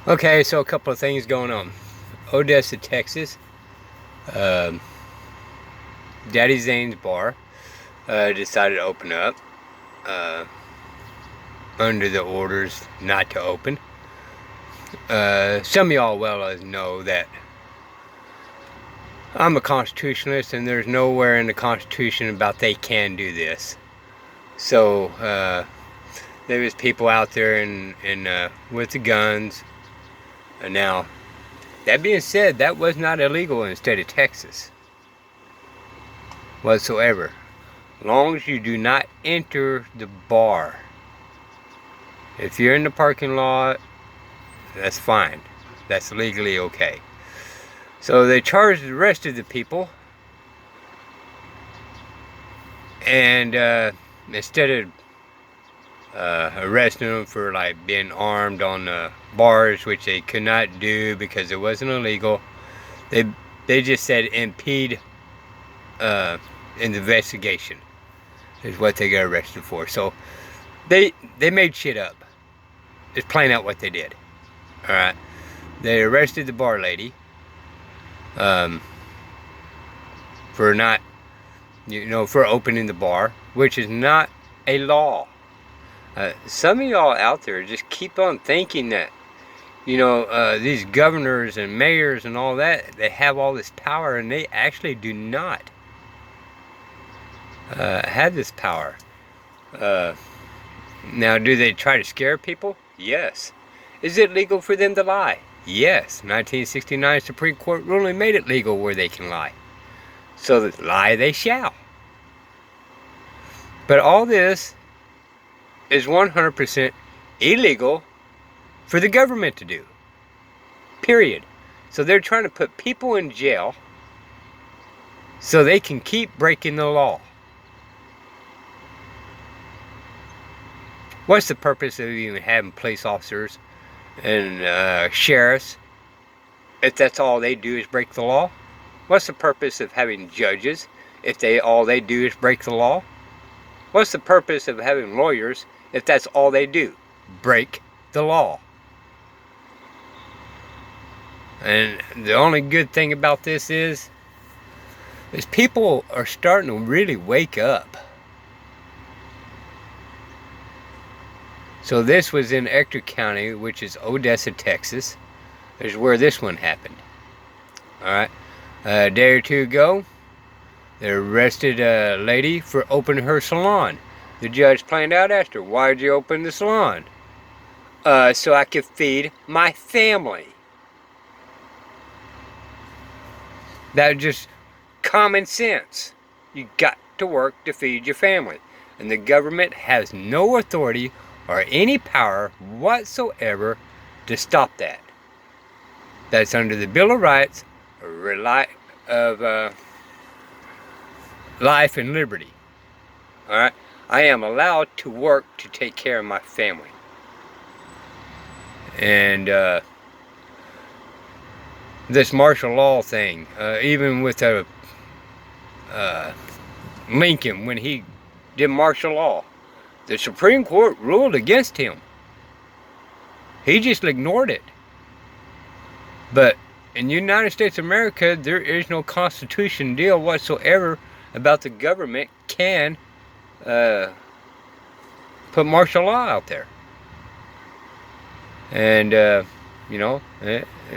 Okay, so a couple of things going on. Odessa, Texas. Um Daddy Zane's bar decided to open up uh, under the orders not to open. Some of y'all well know that I'm a constitutionalist, and there's nowhere in the Constitution about they can do this. So there was people out there with the guns. And now, that being said, that was not illegal in the state of Texas whatsoever. As long as you do not enter the bar. If you're in the parking lot, that's fine. That's legally okay. So they charged the rest of the people, and instead of arresting them for like being armed on the bars, which they could not do because it wasn't illegal, they just said impede an investigation is what they got arrested for. So they made shit up. It's plain out what they did. All right, they arrested the bar lady for not, for opening the bar, which is not a law. Some of y'all out there just keep on thinking that, these governors and mayors and all that, they have all this power, and they actually do not have this power. Now, do they try to scare people? Yes. Is it legal for them to lie? Yes. 1969 Supreme Court ruling made it legal where they can lie. So lie they shall. But all this is 100% illegal for the government to do. Period. So they're trying to put people in jail so they can keep breaking the law. What's the purpose of even having police officers and sheriffs if that's all they do is break the law? What's the purpose of having judges if all they do is break the law? What's the purpose of having lawyers if that's all they do? Break the law. And the only good thing about this is people are starting to really wake up. So this was in Ector County, which is Odessa, Texas. Is where this one happened. Alright. A day or two ago, they arrested a lady for opening her salon. The judge planned out, asked her, "Why did you open the salon?" So I could feed my family. That's just common sense. You got to work to feed your family. And the government has no authority or any power whatsoever to stop that. That's under the Bill of Rights of life and liberty. Alright? I am allowed to work to take care of my family. And this martial law thing, even with Lincoln, when he did martial law, the Supreme Court ruled against him. He just ignored it. But in the United States of America, there is no constitution deal whatsoever about the government can put martial law out there. And,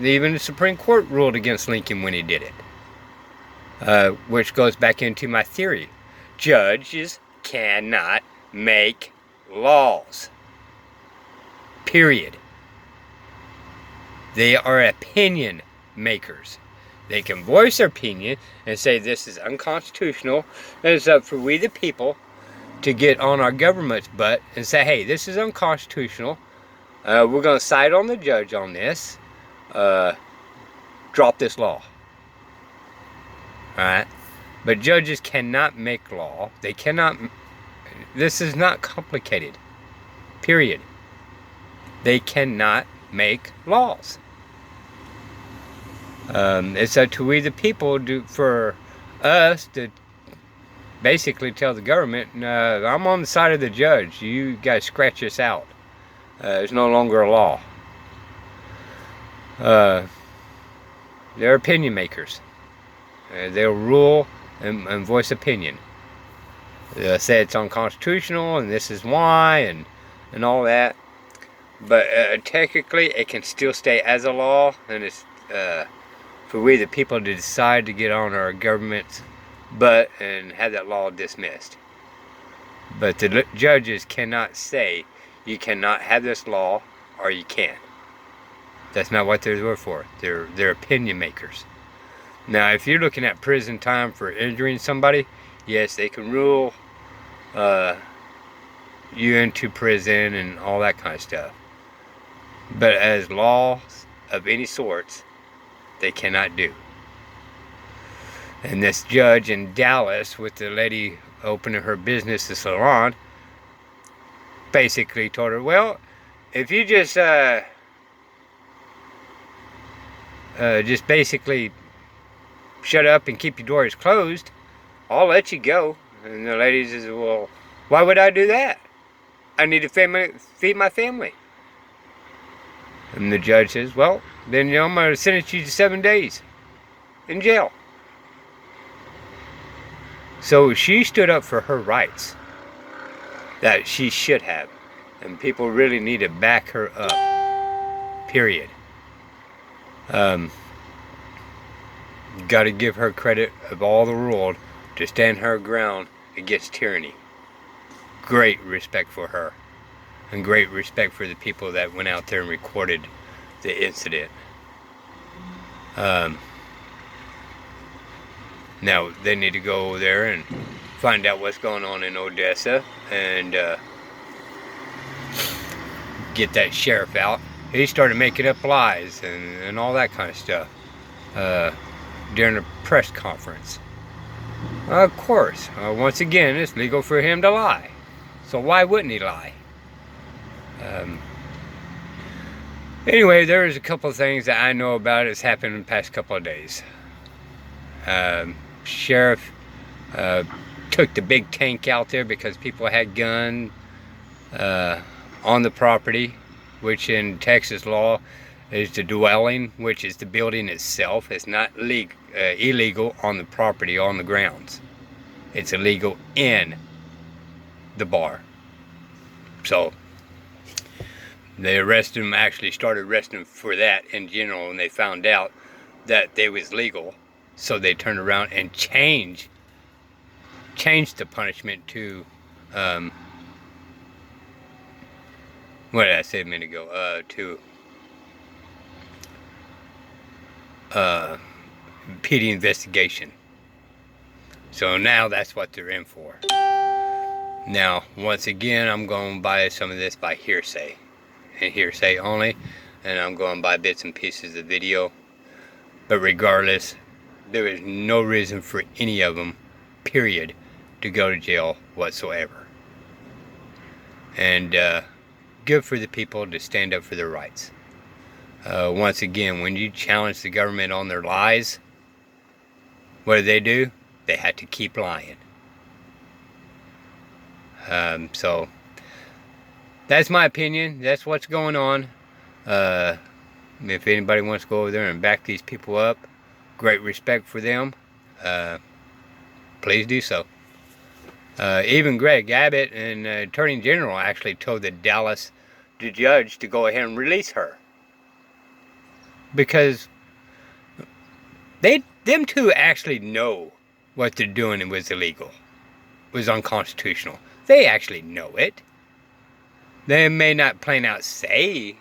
even the Supreme Court ruled against Lincoln when he did it. Which goes back into my theory. Judges cannot make laws. Period. They are opinion makers. They can voice their opinion and say this is unconstitutional, and it's up for we the people to get on our government's butt and say, hey, this is unconstitutional. We're going to side on the judge on this. Drop this law. Alright? But judges cannot make law. They cannot. This is not complicated. Period. They cannot make laws. It's up to we the people for us to basically tell the government, I'm on the side of the judge. You guys scratch this out. It's no longer a law. Uh, they're opinion makers. They'll rule and voice opinion. They'll say it's unconstitutional and this is why and all that. But technically, it can still stay as a law, and it's for we the people to decide to get on our government's butt and have that law dismissed. But the judges cannot say you cannot have this law or you can. That's not what they're there for. They're opinion makers. Now, if you're looking at prison time for injuring somebody, yes, they can rule you into prison and all that kind of stuff. But as laws of any sorts, they cannot do. And this judge in Dallas, with the lady opening her business, the salon, basically told her, well, if you just basically shut up and keep your doors closed, I'll let you go. And the lady says, well, why would I do that? I need to feed my family. And the judge says, well, then I'm going to sentence you to 7 days in jail. So she stood up for her rights that she should have. And people really need to back her up. Period. Got to give her credit of all the world to stand her ground against tyranny. Great respect for her. And great respect for the people that went out there and recorded the incident. Now they need to go there and find out what's going on in Odessa and get that sheriff out. He started making up lies and all that kind of stuff during a press conference. Of course, once again, it's legal for him to lie. So why wouldn't he lie? Anyway, there's a couple of things that I know about that's happened in the past couple of days. Sheriff took the big tank out there because people had guns on the property, which in Texas law is the dwelling, which is the building itself. It's not illegal on the property, on the grounds. It's illegal in the bar. So they arrested him, actually started arresting him for that in general, and they found out that they was legal. So they turned around and changed the punishment to, what did I say a minute ago? To PD investigation. So now that's what they're in for. Now, once again, I'm going by some of this by hearsay, and hearsay only, and I'm going by bits and pieces of video. But regardless, there is no reason for any of them, period, to go to jail whatsoever. And good for the people to stand up for their rights. Once again, when you challenge the government on their lies, what do? They had to keep lying. So that's my opinion. That's what's going on. If anybody wants to go over there and back these people up, great respect for them. Please do so. Even Greg Abbott and Attorney General actually told the judge to go ahead and release her, because them two actually know what they're doing was illegal, was unconstitutional. They actually know it. They may not plain out say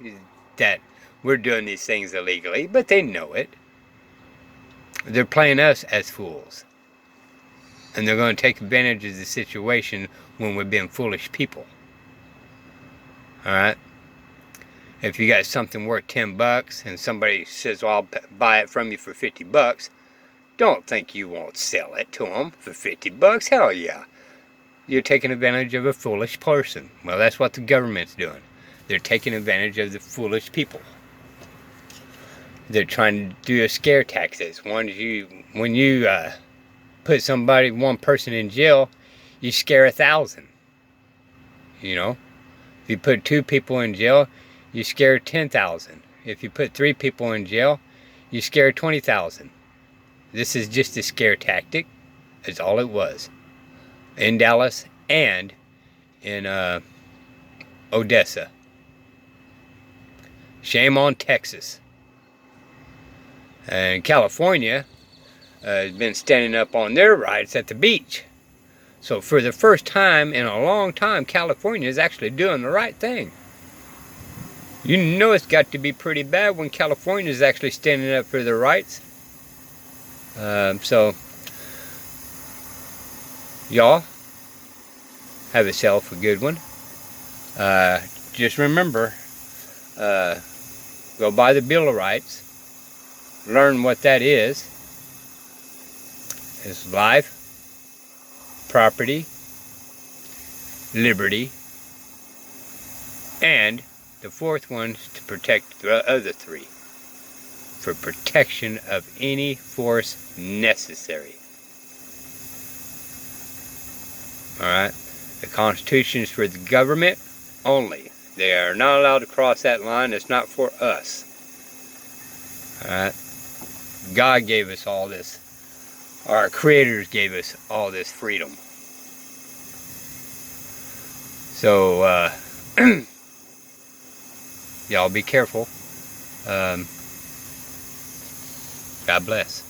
that we're doing these things illegally, but they know it. They're playing us as fools. And they're going to take advantage of the situation when we're being foolish people. Alright? If you got something worth $10 and somebody says, well, I'll buy it from you for $50, don't think you won't sell it to them for $50. Hell yeah. You're taking advantage of a foolish person. Well, that's what the government's doing. They're taking advantage of the foolish people. They're trying to do a scare tactics. When you put one person in jail, you scare 1,000. You know, if you put 2 people in jail, you scare 10,000. if you put 3 people in jail, you scare 20,000. This is just a scare tactic. That's all it was. In Dallas and in Odessa. Shame on Texas. And California has been standing up on their rights at the beach. So for the first time in a long time, California is actually doing the right thing. You know it's got to be pretty bad when California is actually standing up for their rights. So, y'all, have yourself a good one. Just remember, go buy the Bill of Rights. Learn what that is. It's life, property, liberty, and the 4th one is to protect the other 3 for protection of any force necessary. Alright? The Constitution is for the government only. They are not allowed to cross that line. It's not for us. Alright? God gave us all this. Our creators gave us all this freedom. So, y'all be careful. God bless.